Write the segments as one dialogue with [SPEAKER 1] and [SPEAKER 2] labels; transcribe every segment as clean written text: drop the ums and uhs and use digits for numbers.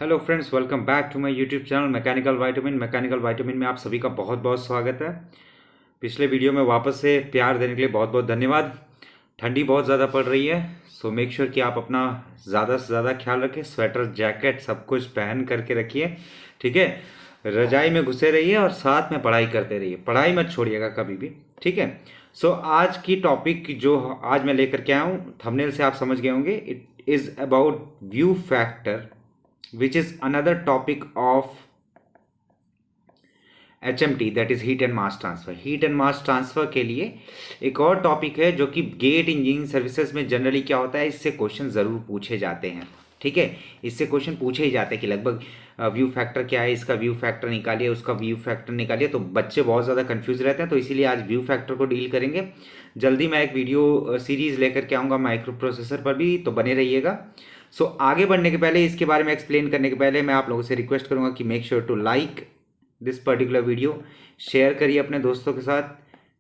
[SPEAKER 1] Hello friends, welcome back to my YouTube channel mechanical vitamin में आप सभी का बहुत बहुत स्वागत है। पिछले वीडियो में वापस से प्यार देने के लिए बहुत बहुत धन्यवाद। ठंडी बहुत ज़्यादा पड़ रही है, सो मेक श्योर कि आप अपना ज़्यादा से ज़्यादा ख्याल रखें। स्वेटर, जैकेट सब कुछ पहन करके रखिए, ठीक है। रजाई में घुसे रहिए और साथ में पढ़ाई करते रहिए, पढ़ाई मत छोड़िएगा कभी भी, ठीक है। सो आज की टॉपिक जो आज मैं लेकर के आया हूँ, थंबनेल से आप समझ गए होंगे, it is about view factor which is another topic of HMT, that is heat and mass transfer. Heat and mass transfer के लिए एक और टॉपिक है जो कि गेट इंजीनियरिंग सर्विसेज में जनरली क्या होता है, इससे क्वेश्चन ज़रूर पूछे जाते हैं, ठीक है। इससे क्वेश्चन पूछे ही जाते हैं कि लगभग व्यू फैक्टर क्या है, इसका व्यू फैक्टर निकालिए, उसका व्यू फैक्टर निकालिए। तो बच्चे बहुत ज़्यादा कंफ्यूज रहते हैं, तो इसीलिए आज व्यू फैक्टर को डील करेंगे। जल्दी मैं एक वीडियो सीरीज़ लेकर के आऊँगा माइक्रो प्रोसेसर पर भी, तो बने रहिएगा। सो आगे बढ़ने के पहले, इसके बारे में एक्सप्लेन करने के पहले, मैं आप लोगों से रिक्वेस्ट करूंगा कि make sure to like this particular video, share करिए अपने दोस्तों के साथ,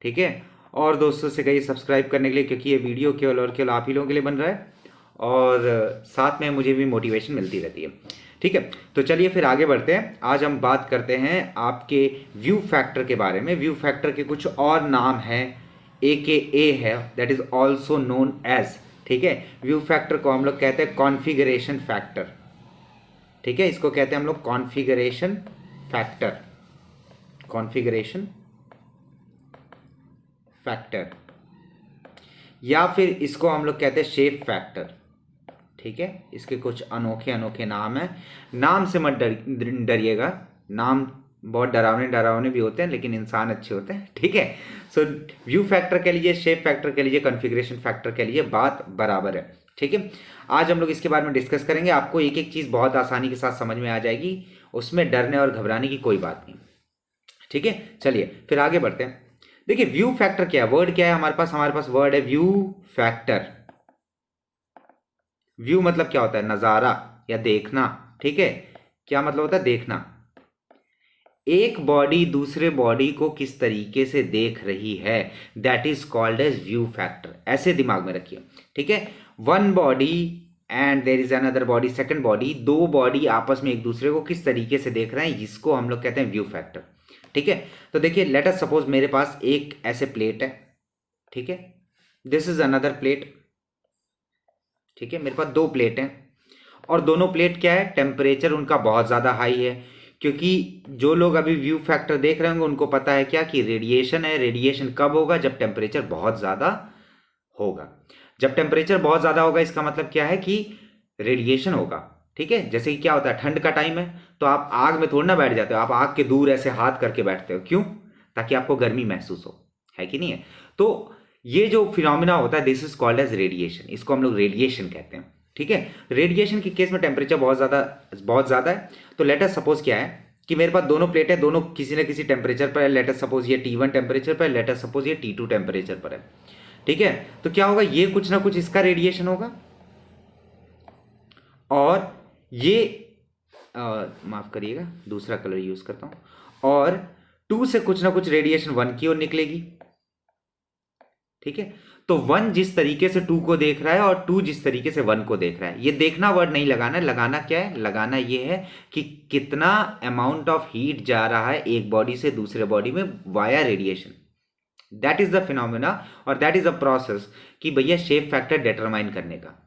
[SPEAKER 1] ठीक है। और दोस्तों से कहिए सब्सक्राइब करने के लिए, क्योंकि ये वीडियो केवल और केवल आप ही लोगों के लिए बन रहा है और साथ में मुझे भी मोटिवेशन मिलती रहती है, ठीक है। तो चलिए फिर आगे बढ़ते हैं। आज हम बात करते हैं आपके व्यू फैक्टर के बारे में। व्यू फैक्टर के कुछ और नाम हैं, AKA है, that is also known as, ठीक है। व्यू फैक्टर को हम लोग कहते हैं कॉन्फ़िगरेशन फैक्टर, ठीक है। इसको कहते हैं हम लोग कॉन्फ़िगरेशन फैक्टर, कॉन्फ़िगरेशन फैक्टर, या फिर इसको हम लोग कहते हैं शेप फैक्टर, ठीक है। इसके कुछ अनोखे अनोखे नाम हैं। नाम से मत डरिएगा, नाम बहुत डरावने भी होते हैं, लेकिन इंसान अच्छे होते हैं, ठीक है। सो व्यू फैक्टर कह लीजिए, शेप फैक्टर कह लीजिए, कॉन्फ़िगरेशन फैक्टर कह लीजिए, बात बराबर है, ठीक है। आज हम लोग इसके बारे में डिस्कस करेंगे। आपको एक एक चीज़ बहुत आसानी के साथ समझ में आ जाएगी, उसमें डरने और घबराने की कोई बात नहीं, ठीक है। चलिए फिर आगे बढ़ते हैं। देखिए व्यू फैक्टर क्या है, वर्ड क्या है हमारे पास वर्ड है व्यू फैक्टर। व्यू मतलब क्या होता है, नज़ारा या देखना, ठीक है। क्या मतलब होता है, देखना। एक बॉडी दूसरे बॉडी को किस तरीके से देख रही है, that is called as view factor. ऐसे दिमाग में रखिए, ठीक है। One body and there is another body, second body, दो बॉडी आपस में एक दूसरे को किस तरीके से देख रहे हैं, इसको हम लोग कहते हैं व्यू फैक्टर, ठीक है। तो देखिए लेट अस सपोज मेरे पास एक ऐसे प्लेट है, ठीक है। दिस इज अनदर प्लेट, ठीक है। मेरे पास दो प्लेट हैं और दोनों प्लेट क्या है, टेम्परेचर उनका बहुत ज़्यादा हाई है, क्योंकि जो लोग अभी व्यू फैक्टर देख रहे होंगे उनको पता है क्या कि रेडिएशन है। रेडिएशन कब होगा, जब टेम्परेचर बहुत ज़्यादा होगा। जब टेम्परेचर बहुत ज़्यादा होगा इसका मतलब क्या है कि रेडिएशन होगा, ठीक है। जैसे कि क्या होता है, ठंड का टाइम है तो आप आग में थोड़ा ना बैठ जाते हो, आप आग के दूर ऐसे हाथ करके बैठते हो, क्यों, ताकि आपको गर्मी महसूस हो, है कि नहीं है। तो ये जो फिनोमिना होता है, this is called as radiation, इसको हम लोग रेडिएशन कहते हैं, ठीक है। रेडिएशन के केस में टेम्परेचर बहुत ज़्यादा है। तो लेट अस सपोज क्या है कि मेरे पास दोनों प्लेट है, दोनों किसी न किसी टेम्परेचर पर है। लेट अस सपोज ये T1 टेम्परेचर पर है, लेट अस सपोज ये T2 टेम्परेचर पर है, ठीक है। तो क्या होगा, ये कुछ ना कुछ इसका रेडिएशन होगा और ये माफ करिएगा दूसरा कलर यूज करता हूं, और 2 से कुछ ना कुछ रेडिएशन 1 की ओर निकलेगी, ठीक है। तो 1 जिस तरीके से 2 को देख रहा है और 2 जिस तरीके से 1 को देख रहा है, ये देखना वर्ड नहीं लगाना है। लगाना क्या है, लगाना ये है कि कितना अमाउंट ऑफ हीट जा रहा है एक बॉडी से दूसरे बॉडी में via radiation. That is the phenomena और दैट इज अ प्रोसेस कि भैया शेप फैक्टर डिटरमाइन करने का।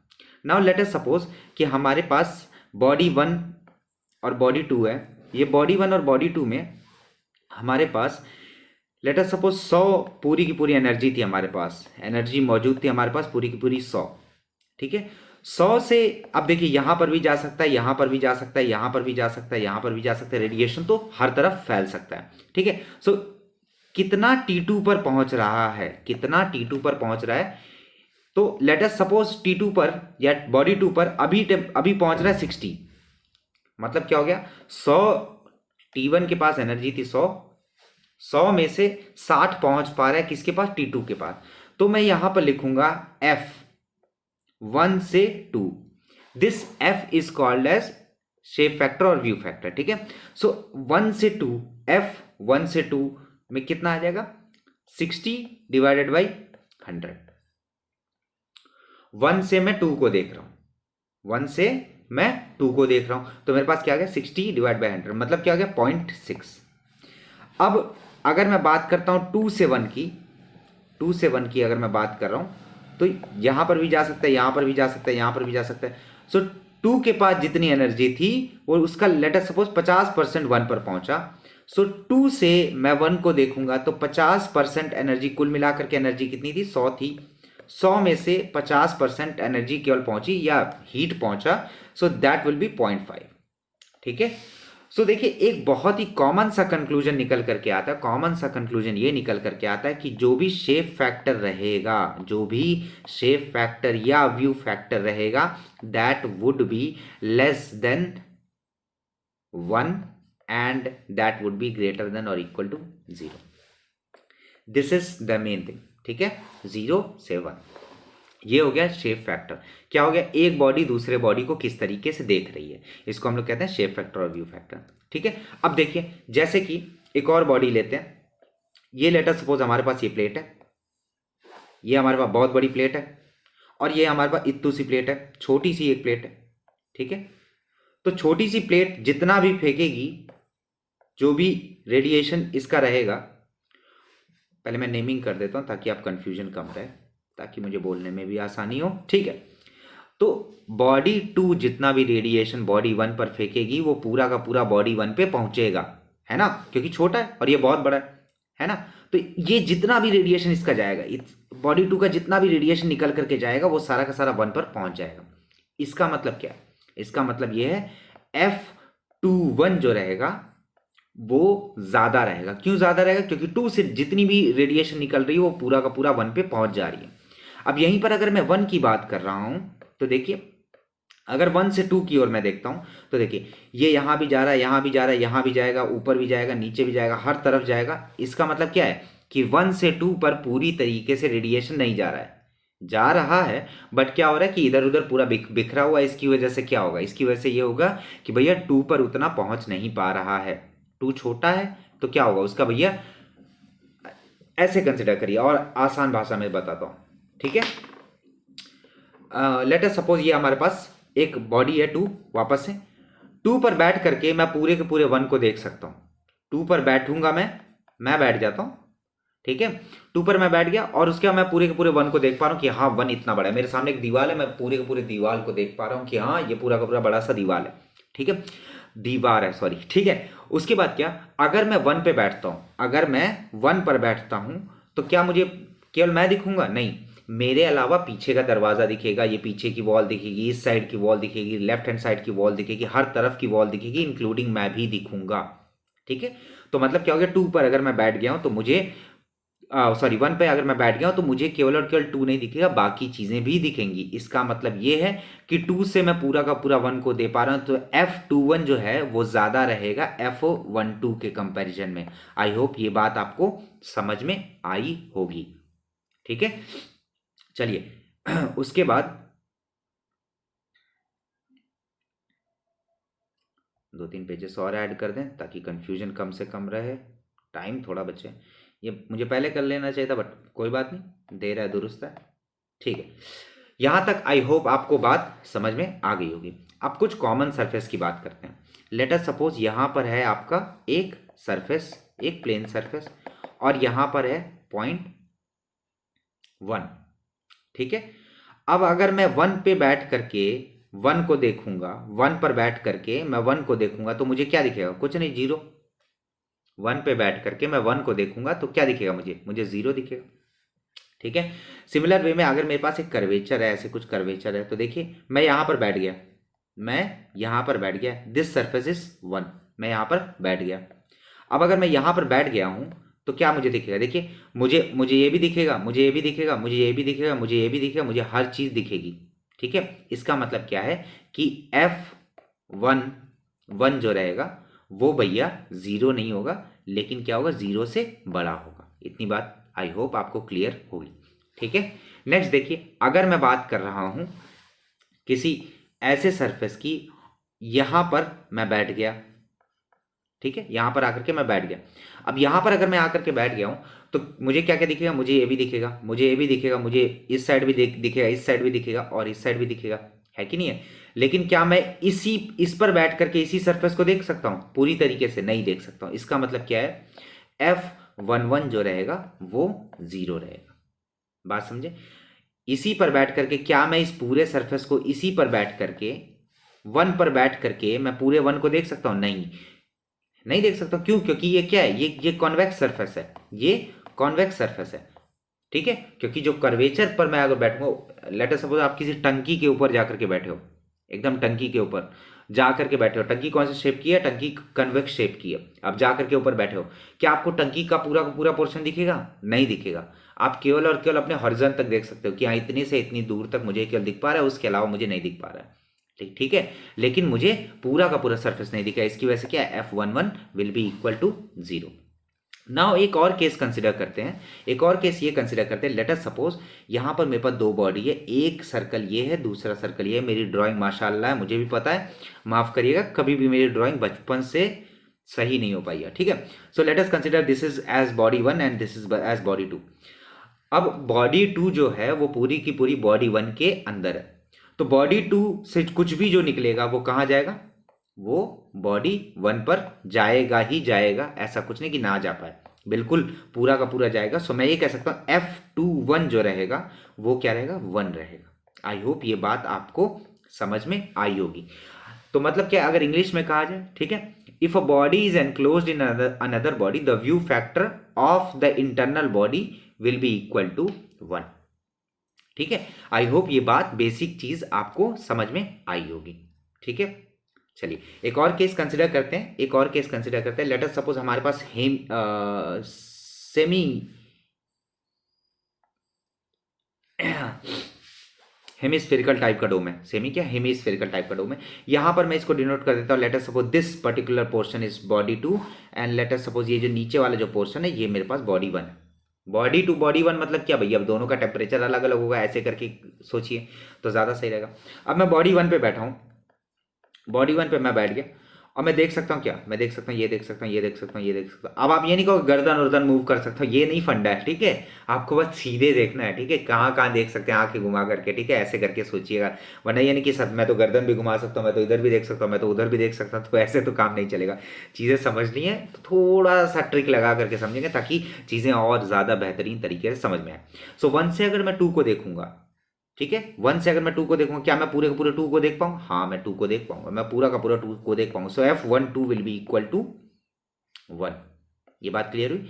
[SPEAKER 1] नाउ लेट अस सपोज कि हमारे पास बॉडी 1 और बॉडी 2 है। ये बॉडी 1 और बॉडी 2 में हमारे पास लेट अस सपोज 100 पूरी की पूरी एनर्जी थी, हमारे पास एनर्जी मौजूद थी हमारे पास पूरी की पूरी 100, ठीक है। 100 से अब देखिए यहां पर भी जा सकता है, यहां पर भी जा सकता है, यहां पर भी जा सकता है, यहां पर भी जा सकता है। रेडिएशन तो हर तरफ फैल सकता है, ठीक है। सो कितना T2 पर पहुंच रहा है, कितना T2 पर पहुंच रहा है, तो लेट अस सपोज T2 पर या बॉडी 2 पर अभी पहुंच रहा है 60। मतलब क्या हो गया, 100 T1 के पास एनर्जी थी 100 में से 60 पहुंच पा रहा है किसके पास, T2 के पास। तो मैं यहां पर लिखूंगा F 1 से 2, this F is called as shape factor और व्यू फैक्टर, ठीक है। सो 1 से 2, F 1 से 2 में कितना आ जाएगा, 60 डिवाइडेड बाई 100। 1 से मैं 2 को देख रहा हूं, 1 से मैं 2 को देख रहा हूँ, तो मेरे पास क्या आ गया 60 डिवाइड बाई 100, मतलब क्या आ गया 0.6। अब अगर मैं बात करता हूँ 2 से 1 की, 2 से 1 की अगर मैं बात कर रहा हूँ, तो यहाँ पर भी जा सकता है, यहाँ पर भी जा सकता है, यहाँ पर भी जा सकता है। सो 2 के पास जितनी एनर्जी थी वो उसका लेट अस सपोज 50% 1 पर पहुंचा। सो 2 से मैं 1 को देखूंगा तो 50% एनर्जी, कुल मिलाकर के एनर्जी कितनी थी 100 थी, 100 में से 50% एनर्जी केवल पहुंची या हीट पहुंचा, सो दैट विल बी 0.5। ठीक है। सो देखिए एक बहुत ही कॉमन सा कंक्लूजन निकल करके आता है, कॉमन सा कंक्लूजन ये निकल करके आता है कि जो भी शेप फैक्टर रहेगा, जो भी शेप फैक्टर या व्यू फैक्टर रहेगा, that would be less than 1 and that would be greater than और equal to 0। This is the main thing. ठीक है, 0 से 1, ये हो गया शेप फैक्टर। क्या हो गया, एक बॉडी दूसरे बॉडी को किस तरीके से देख रही है, इसको हम लोग कहते हैं शेप फैक्टर और व्यू फैक्टर। ठीक है। अब देखिए जैसे कि एक और बॉडी लेते हैं, ये लेटर सपोज हमारे पास ये प्लेट है, ये हमारे पास बहुत बड़ी प्लेट है, और ये हमारे पास इतनी सी प्लेट है, छोटी सी एक प्लेट है। ठीक है। तो छोटी सी प्लेट जितना भी फेंकेगी, जो भी रेडिएशन इसका रहेगा, पहले मैं नेमिंग कर देता हूं ताकि आप कंफ्यूजन कम रहे, ताकि मुझे बोलने में भी आसानी हो। ठीक है। तो बॉडी 2 जितना भी रेडिएशन बॉडी 1 पर फेंकेगी वो पूरा का पूरा बॉडी 1 पे पहुंचेगा, है ना, क्योंकि छोटा है और ये बहुत बड़ा है ना। तो ये जितना भी रेडिएशन इसका जाएगा, बॉडी 2 का जितना भी रेडिएशन निकल करके जाएगा वो सारा का सारा 1 पर पहुंच जाएगा। इसका मतलब क्या है, इसका मतलब ये है F21 जो रहेगा वो ज्यादा रहेगा। क्यों ज्यादा रहेगा, क्योंकि 2 से जितनी भी रेडिएशन निकल रही है वो पूरा का पूरा 1 पे पहुंच जा रही है। अब यहीं पर अगर मैं 1 की बात कर रहा हूं तो देखिए, अगर 1 से 2 की ओर मैं देखता हूं तो देखिए ये यहां भी जा रहा है, यहां भी जा रहा है, यहां भी जाएगा, ऊपर भी जाएगा, नीचे भी जाएगा, हर तरफ जाएगा। इसका मतलब क्या है कि 1 से 2 पर पूरी तरीके से रेडिएशन नहीं जा रहा है, जा रहा है बट क्या हो रहा है कि इधर उधर पूरा बिखरा हुआ है। इसकी वजह से क्या होगा, इसकी वजह से ये होगा कि भैया 2 पर उतना पहुंच नहीं पा रहा है, 2 छोटा है, तो क्या होगा उसका, भैया ऐसे कंसिडर करिए और आसान भाषा में बताता हूं। ठीक है। लेट अस सपोज ये हमारे पास एक बॉडी है 2, वापस से 2 पर बैठ करके मैं पूरे के पूरे 1 को देख सकता हूं। 2 पर बैठूंगा, मैं बैठ जाता हूं। ठीक है। 2 पर मैं बैठ गया और उसके बाद मैं पूरे के पूरे 1 को देख पा रहा हूं कि हाँ 1 इतना बड़ा है, मेरे सामने एक दीवार है, मैं पूरे के पूरे दीवार को देख पा रहा हूं कि हाँ ये पूरा का पूरा बड़ा सा दीवार है। ठीक है, दीवार है, सॉरी। ठीक है। उसके बाद क्या, अगर मैं 1 पे बैठता हूं, अगर मैं 1 पर बैठता हूं तो क्या मुझे केवल मैं दिखूंगा, नहीं, मेरे अलावा पीछे का दरवाजा दिखेगा, ये पीछे की वॉल दिखेगी, इस साइड की वॉल दिखेगी, लेफ्ट हैंड साइड की वॉल दिखेगी, हर तरफ की वॉल दिखेगी, इंक्लूडिंग मैं भी दिखूंगा। ठीक है। तो मतलब क्या हो गया, 2 पर अगर मैं बैठ गया हूं तो मुझे सॉरी 1 पे अगर मैं बैठ गया हूं तो मुझे केवल और केवल 2 नहीं दिखेगा, बाकी चीजें भी दिखेंगी। इसका मतलब ये है कि 2 से मैं पूरा का पूरा 1 को दे पा रहा हूं, तो F21 जो है वो ज्यादा रहेगा F12 के कंपैरिजन में। आई होप ये बात आपको समझ में आई होगी। ठीक है। चलिए उसके बाद 2-3 पेजेस और ऐड कर दें ताकि कंफ्यूजन कम से कम रहे, टाइम थोड़ा बचे। ये मुझे पहले कर लेना चाहिए था बट कोई बात नहीं, देर है दुरुस्त है। ठीक है, यहां तक आई होप आपको बात समझ में आ गई होगी। अब कुछ कॉमन सरफेस की बात करते हैं। लेट अस सपोज यहां पर है आपका एक सरफेस, एक प्लेन सरफेस, और यहां पर है पॉइंट 1। ठीक है। अब अगर मैं 1 पे बैठ करके 1 को देखूंगा, 1 पर बैठ करके मैं 1 को देखूंगा तो मुझे क्या दिखेगा, कुछ नहीं, 0। 1 पे बैठ करके मैं 1 को देखूंगा तो क्या दिखेगा, मुझे 0 दिखेगा। ठीक है। सिमिलर वे में अगर मेरे पास एक कर्वेचर है, ऐसे कुछ कर्वेचर है, तो देखिए मैं यहां पर बैठ गया, मैं यहां पर बैठ गया, दिस सरफेस इज 1, मैं यहां पर बैठ गया। अब अगर मैं यहां पर बैठ गया हूं तो क्या मुझे दिखेगा, देखिए मुझे ये भी दिखेगा, मुझे ये भी दिखेगा, मुझे ये भी दिखेगा, मुझे ये भी दिखेगा, मुझे हर चीज दिखेगी। ठीक है। इसका मतलब क्या है कि F11 जो रहेगा वो भैया 0 नहीं होगा, लेकिन क्या होगा, 0 से बड़ा होगा। इतनी बात आई होप आपको क्लियर होगी। ठीक है। नेक्स्ट देखिए, अगर मैं बात कर रहा हूं किसी ऐसे सरफेस की, यहां पर मैं बैठ गया, ठीक है, यहां पर आकर के मैं बैठ गया। अब यहां पर अगर मैं आकर के बैठ गया हूं तो मुझे क्या क्या दिखेगा, मुझे ये भी दिखेगा, मुझे ये भी दिखेगा, मुझे इस साइड भी दिखेगा, इस साइड भी दिखेगा और इस साइड भी दिखेगा, है कि नहीं है। लेकिन क्या मैं इस पर बैठ करके इसी सरफेस को देख सकता हूं? पूरी तरीके से नहीं देख सकता हूं। इसका मतलब क्या है, F11 जो रहेगा वो 0 रहेगा। बात समझे? इसी पर बैठ करके क्या मैं इस पूरे सरफेस को इसी पर बैठ करके 1 पर बैठ करके मैं पूरे 1 को देख सकता हूं? नहीं देख सकता। क्यों? क्योंकि ये क्या है, ये कॉन्वेक्स सरफेस है, ये कॉन्वेक्स सरफेस है, ठीक है। क्योंकि जो कर्वेचर पर मैं अगर बैठूंगा, लेट अस सपोज आप किसी टंकी के ऊपर जाकर के बैठे हो, एकदम टंकी के ऊपर जा करके बैठे हो। टंकी कौन सी शेप की है? टंकी कन्वेक्स शेप की है। आप जा करके ऊपर बैठे हो, क्या आपको टंकी का पूरा पोर्शन दिखेगा? नहीं दिखेगा। आप केवल और केवल अपने हॉरिजॉन तक देख सकते हो कि हाँ इतनी से इतनी दूर तक मुझे केवल दिख पा रहा है, उसके अलावा मुझे नहीं दिख पा रहा है। ठीक है, लेकिन मुझे पूरा का पूरा सरफेस नहीं दिखा। इसकी वजह से क्या है, F11 will be equal to 0। Now एक और केस कंसिडर करते हैं। एक और केस ये कंसिडर करते हैं, लेट अस सपोज यहाँ पर मेरे पास दो बॉडी है, एक सर्कल ये है, दूसरा सर्कल ये है। मेरी ड्राइंग माशाल्लाह है, मुझे भी पता है, माफ करिएगा, कभी भी मेरी ड्राइंग बचपन से सही नहीं हो पाई है, ठीक है। So let us consider this is as body 1 and this is as body 2। अब बॉडी 2 जो है वो पूरी की पूरी बॉडी 1 के अंदर है। तो बॉडी 2 से कुछ भी जो निकलेगा वो कहाँ जाएगा? वो बॉडी 1 पर जाएगा ही जाएगा। ऐसा कुछ नहीं कि ना जा पाए, बिल्कुल पूरा का पूरा जाएगा। सो मैं ये कह सकता हूँ F21 जो रहेगा वो क्या रहेगा? 1 रहेगा। आई होप ये बात आपको समझ में आई होगी। तो मतलब क्या, अगर इंग्लिश में कहा जाए, ठीक है, if a body is enclosed in another body the view factor of the internal body will be equal to 1। ठीक है, आई होप ये बात बेसिक चीज आपको समझ में आई होगी। ठीक है, चलिए एक और केस कंसिडर करते हैं। लेट अस सपोज हमारे पास सेमी हेमिस्फेरिकल टाइप का डोम है। सेमी क्या, हेमिस्फेरिकल टाइप का डोम है। यहां पर मैं इसको डिनोट कर देता हूं। Let us suppose this particular portion is body 2 and let us suppose ये जो नीचे वाला जो पोर्शन है ये मेरे पास बॉडी 1 है। बॉडी 2 बॉडी 1 मतलब क्या भैया, अब दोनों का टेम्परेचर अलग अलग होगा, ऐसे करके सोचिए तो ज्यादा सही रहेगा। अब मैं बॉडी 1 पे बैठा हूं, बॉडी 1 पे मैं बैठ गया और मैं देख सकता हूँ क्या, मैं देख सकता हूँ, ये देख सकता हूँ, ये देख सकता हूँ, ये देख सकता हूँ। अब आप ये नहीं कहो गर्दन वर्दन मूव कर सकता हूँ, ये नहीं फंडा है, ठीक है। आपको बस सीधे देखना है, ठीक है, कहाँ कहाँ देख सकते हैं आंखें घुमा करके, ठीक है, ऐसे करके सोचिएगा। वरना ये नहीं कि सर मैं तो गर्दन भी घुमा सकता हूँ, मैं तो इधर भी देख सकता हूँ, मैं तो उधर भी देख सकता हूँ, तो ऐसे तो काम नहीं चलेगा। चीज़ें समझनी है तो थोड़ा सा ट्रिक लगा करके समझेंगे ताकि चीज़ें और ज़्यादा बेहतरीन तरीके से समझ में आए। सो 1 से अगर मैं 2 को देखूंगा, ठीक है, 1 से अगर मैं 2 को देखूंगा, क्या मैं पूरे का पूरे 2 को देख पाऊंगा? हाँ, मैं 2 को देख पाऊंगा, मैं पूरा का पूरा 2 को देख पाऊंगा। So F12 will be equal to 1। ये बात क्लियर हुई?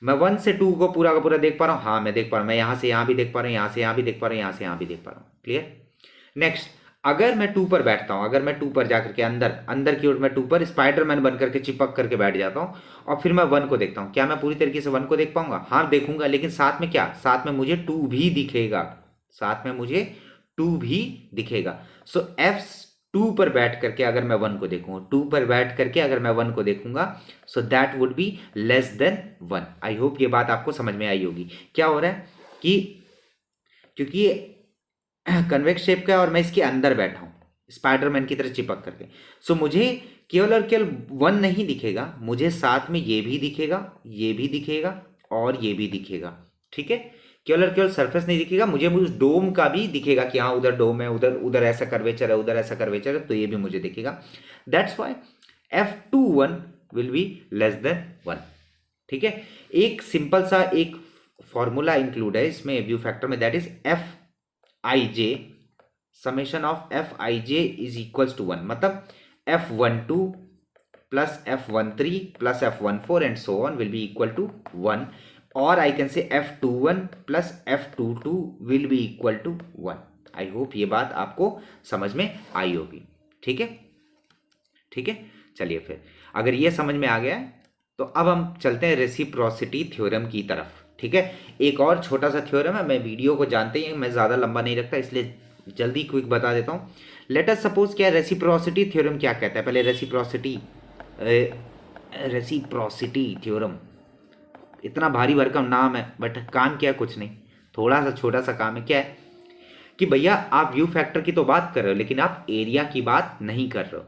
[SPEAKER 1] मैं 1 से 2 को पूरा का पूरा देख पा रहा हूँ, हाँ मैं देख पा रहा हूँ, मैं यहां से यहां भी देख पा रहा हूँ, यहां से यहां भी देख पा रहा हूँ, यहां से यहां भी देख पा रहा हूँ। क्लियर? नेक्स्ट, अगर मैं 2 पर बैठता हूं, अगर मैं 2 पर जाकर के अंदर की ओर मैं 2 पर स्पाइडरमैन बन करके चिपक करके बैठ जाता हूं और फिर मैं 1 को देखता हूं, क्या मैं पूरी तरीके से 1 को देख पाऊंगा? हाँ देखूंगा, लेकिन साथ में क्या, साथ में मुझे 2 भी दिखेगा, साथ में मुझे 2 भी दिखेगा। सो F2 पर बैठ करके अगर मैं 1 को देखूंगा, 2 पर बैठ करके अगर मैं 1 को देखूंगा, so that would be less than 1। I hope ये बात आपको समझ में आई होगी। क्या हो रहा है कि क्योंकि ये कन्वेक्स शेप का है और मैं इसके अंदर बैठा हूं स्पाइडरमैन की तरह चिपक करके, सो मुझे केवल और केवल 1 नहीं दिखेगा, मुझे साथ में ये भी दिखेगा, ये भी दिखेगा और ये भी दिखेगा। ठीक है, केवल और केवल सरफेस नहीं दिखेगा, मुझे उस डोम का भी दिखेगा कि हाँ उधर डोम है, उधर उधर ऐसा कर्वेचर है, उधर ऐसा कर्वेचर है, तो ये भी मुझे दिखेगा। That's why F21 will B less than 1। ठीक है, एक सिंपल सा एक फॉर्मूला इंक्लूड है इसमें व्यू फैक्टर में, that is Fij summation of Fij is equals to 1। मतलब F12 plus F13 plus F14 and so on will be equal to 1, और I can say F21 plus F22 will be equal to 1। I hope ये बात आपको समझ में आई होगी। ठीक है, ठीक है, चलिए फिर अगर ये समझ में आ गया है तो अब हम चलते हैं रेसिप्रोसिटी थ्योरम की तरफ। ठीक है, एक और छोटा सा थ्योरम है, मैं वीडियो को जानते ही मैं ज़्यादा लंबा नहीं रखता इसलिए जल्दी क्विक बता देता हूँ। लेट अस सपोज क्या रेसिप्रोसिटी थ्योरम क्या कहता है, पहले रेसिप्रोसिटी थ्योरम, इतना भारी भरकम नाम है बट काम क्या है, कुछ नहीं, थोड़ा सा छोटा सा काम है। क्या है कि भैया आप व्यू फैक्टर की तो बात कर रहे हो लेकिन आप एरिया की बात नहीं कर रहे हो।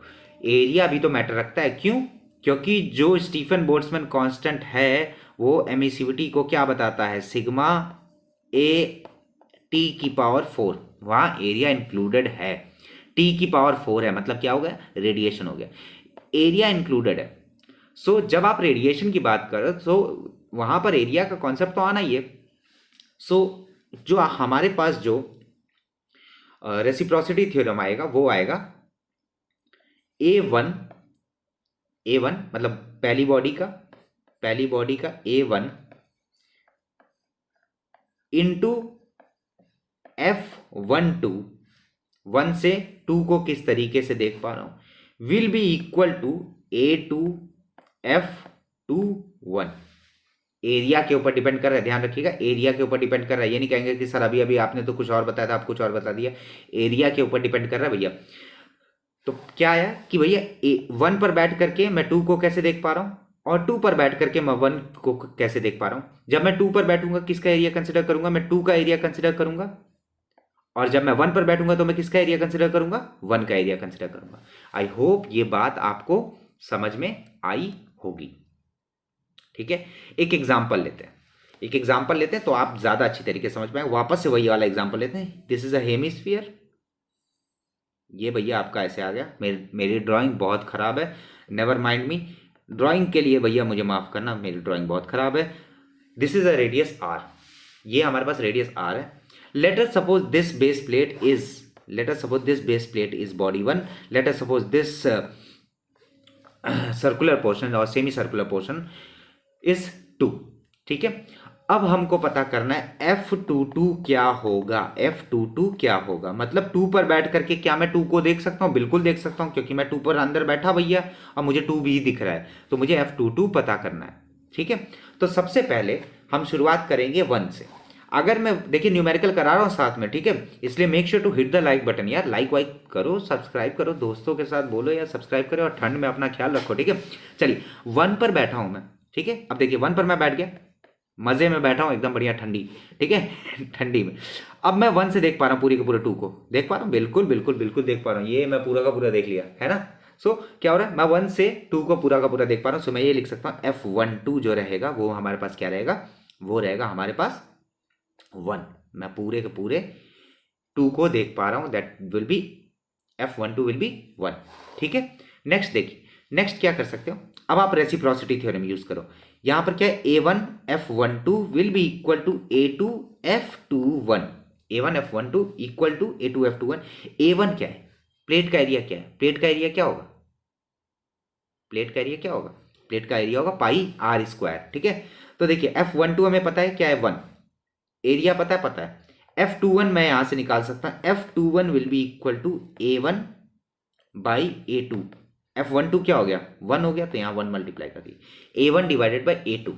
[SPEAKER 1] एरिया भी तो मैटर रखता है, क्यों? क्योंकि जो स्टीफन बोल्ट्जमैन कांस्टेंट है वो एमिसिविटी को क्या बताता है, सिग्मा ए टी की पावर 4, वहाँ एरिया इंक्लूडेड है। T की पावर 4 है, मतलब क्या हो गया, रेडिएशन हो गया, एरिया इंक्लूडेड है। सो जब आप रेडिएशन की बात करो तो वहां पर एरिया का कॉन्सेप्ट तो आना ही है। सो जो हमारे पास जो रेसिप्रोसिटी थ्योरम आएगा वो आएगा A1 मतलब पहली बॉडी का A1 इंटू F12, 1 से 2 को किस तरीके से देख पा रहा हूं, will be equal to A2 F21। Area के ऊपर डिपेंड कर रहा है, ध्यान रखिएगा, एरिया के ऊपर डिपेंड कर रहा है। ये नहीं कहेंगे कि सर अभी अभी आपने तो कुछ और बताया था, आप कुछ और बता दिया, एरिया के ऊपर डिपेंड कर रहा है भैया। तो क्या आया कि भैया 1 पर बैठ करके मैं 2 को कैसे देख पा रहा हूं, और 2 पर बैठ करके मैं 1 को कैसे देख पा रहा हूं। जब मैं 2 पर बैठूंगा किसका एरिया कंसिडर करूंगा, मैं 2 का एरिया कंसिडर करूंगा, और जब मैं 1 पर बैठूंगा तो मैं किसका एरिया कंसिडर करूंगा, 1 का एरिया कंसिडर करूंगा। आई होप ये बात आपको समझ में आई होगी। ठीक है, एक एग्जाम्पल लेते हैं तो आप ज्यादा अच्छी तरीके से समझ पाएंगे। वापस से वही वाला एग्जाम्पल लेते हैं। दिस इज अ हेमिस्फीयर, ये भैया आपका ऐसे आ गया। मेरी ड्राइंग बहुत खराब है, नेवर माइंड मी, ड्राइंग के लिए भैया मुझे माफ करना, मेरी ड्राइंग बहुत खराब है। This is a radius r, ये हमारे पास रेडियस r है। Let us suppose this base plate is body 1, let us suppose this circular portion और सेमी सर्कुलर पोर्शन इज 2। ठीक है, अब हमको पता करना है F22 क्या होगा, मतलब 2 पर बैठ करके क्या मैं 2 को देख सकता हूं, बिल्कुल देख सकता हूं, क्योंकि मैं 2 पर अंदर बैठा भैया और मुझे 2 भी दिख रहा है, तो मुझे F22 पता करना है। ठीक है, तो सबसे पहले हम शुरुआत करेंगे 1 से। अगर मैं देखिए न्यूमेरिकल करा रहा हूं साथ में, ठीक है, इसलिए make sure to hit the like button यार, लाइक वाइक करो, सब्सक्राइब करो, दोस्तों के साथ बोलो यार सब्सक्राइब करो, और ठंड में अपना ख्याल रखो। ठीक है, चलिए 1 पर बैठा हूं मैं। ठीक है, अब देखिए 1 पर मैं बैठ गया, मजे में बैठा हूं एकदम बढ़िया ठंडी। ठीक है ठंडी में अब मैं 1 से देख पा रहा हूं पूरे के पूरे 2 को देख पा रहा हूं, बिल्कुल बिल्कुल बिल्कुल देख पा रहा हूं, ये मैं पूरा का पूरा देख लिया है ना। सो क्या हो रहा है, मैं 1 से 2 को पूरा का पूरा देख पा रहा हूं। सो मैं ये लिख सकता हूं F12 जो रहेगा वो हमारे पास क्या रहेगा, वो रहेगा हमारे पास 1। मैं पूरे के पूरे 2 को देख पा रहा हूं, that will be F12 will B 1। ठीक है, नेक्स्ट देखिए, नेक्स्ट क्या कर सकते हो, अब आप रेसिप्रोसिटी थ्योरम यूज करो। यहां पर क्या है, A1 F12 will be equal to A2 F21, A1 F12 equal to A2 F21। A1 क्या है, प्लेट का एरिया क्या है, प्लेट का एरिया क्या होगा, प्लेट का एरिया होगा पाई आर स्क्वायर। ठीक है, तो देखिए F12 हमें पता है क्या है, 1, एरिया पता है, F21 मैं यहां से निकाल सकता हूं, F21 will be equal to A1 by A2। F12 क्या हो गया, 1 हो गया, तो यहां 1 मल्टीप्लाई कर दिए, A1 डिवाइडेड बाई A2।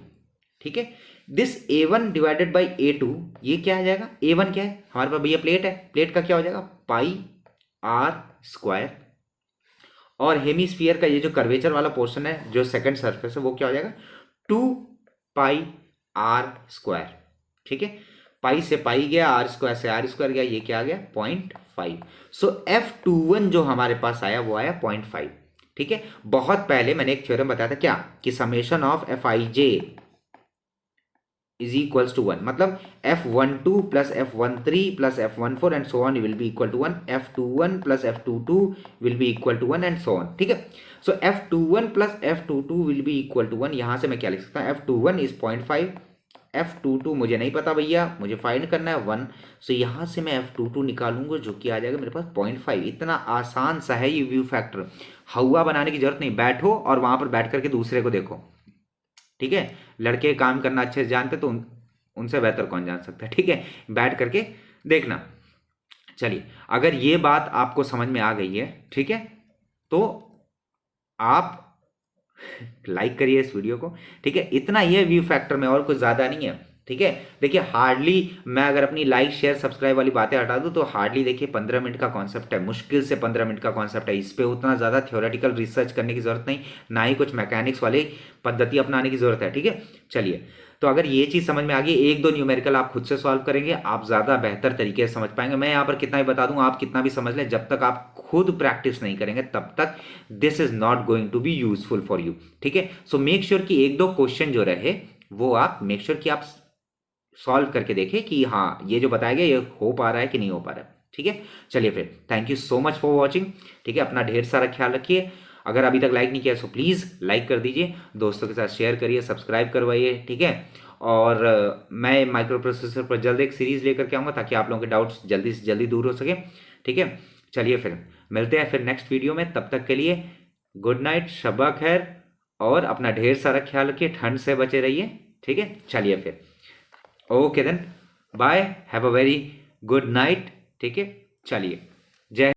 [SPEAKER 1] ठीक है, this A1 divided by A2 ये क्या आ जाएगा, A1 क्या है हमारे पास भैया, प्लेट है, प्लेट का क्या हो जाएगा, पाई आर स्क्वायर, और हेमीस्फीयर का ये जो कर्वेचर वाला पोर्शन है जो सेकंड सरफेस है वो क्या हो जाएगा, 2 पाई आर स्क्वायर। ठीक है, पाई से पाई गया, आर स्क्वायर से आर स्क्वायर गया, ये क्या आ गया 0.5। सो F21 जो हमारे पास आया वो आया 0.5। ठीक है, बहुत पहले मैंने एक थ्योरम बताया था क्या, कि summation of Fij is equals to 1, मतलब F12 plus F13 plus F14 and so on will be equal to 1, F21 plus F22 will be equal to 1 and so on. ठीक है, so F21 plus F22 will be equal to 1। यहां से मैं क्या लिख सकता हूं, F21 इज 0.5, F22 मुझे नहीं पता भैया, मुझे फाइंड करना है 1। सो यहां से मैं F22 निकालूंगा जो कि आ जाएगा मेरे पास 0.5। इतना आसान सा है ये व्यू फैक्टर, हवा बनाने की जरूरत नहीं, बैठो और वहां पर बैठ करके दूसरे को देखो। ठीक है, लड़के काम करना अच्छे से जानते तो उनसे बेहतर कौन जान सकता है। ठीक है, बैठ करके देखना। चलिए, अगर ये बात आपको समझ में आ गई है, ठीक है, तो आप लाइक करिए इस वीडियो को। ठीक है, इतना ये व्यू फैक्टर में, और कुछ ज्यादा नहीं है। ठीक है, देखिए हार्डली मैं अगर अपनी लाइक शेयर सब्सक्राइब वाली बातें हटा दूं तो हार्डली देखिए 15 मिनट का कॉन्सेप्ट है, मुश्किल से 15 मिनट का कॉन्सेप्ट है। इस पे उतना ज़्यादा थ्योरेटिकल रिसर्च करने की जरूरत नहीं, ना ही कुछ मैकेनिक्स वाली पद्धति अपनाने की जरूरत है। ठीक है, चलिए, तो अगर ये चीज़ समझ में आ गई, 1-2 न्यूमेरिकल आप खुद से सॉल्व करेंगे, आप ज़्यादा बेहतर तरीके से समझ पाएंगे। मैं यहाँ पर कितना भी बता दूँ, आप कितना भी समझ लें, जब तक आप खुद प्रैक्टिस नहीं करेंगे तब तक this is not going to be useful for you. ठीक है, सो मेक श्योर कि 1-2 क्वेश्चन जो रहे वो आप मेक श्योर कि आप सॉल्व करके देखें कि हाँ ये जो बताया गया ये हो पा रहा है कि नहीं हो पा रहा है। ठीक है, चलिए फिर thank you so much for watching. ठीक है, अपना ढेर सारा ख्याल रखिए। अगर अभी तक लाइक नहीं किया तो प्लीज़ लाइक कर दीजिए, दोस्तों के साथ शेयर करिए, सब्सक्राइब करवाइए। ठीक है, और मैं माइक्रो प्रोसेसर पर जल्द एक सीरीज़ लेकर के आऊँगा ताकि आप लोगों के डाउट्स जल्दी से जल्दी दूर हो सके। ठीक है, चलिए फिर मिलते हैं फिर नेक्स्ट वीडियो में। तब तक के लिए गुड नाइट, शब्बा खैर, और अपना ढेर सारा ख्याल रखिए, ठंड से बचे रहिए। ठीक है, चलिए फिर okay then, bye, have a very good night. ठीक है, चलिए, जय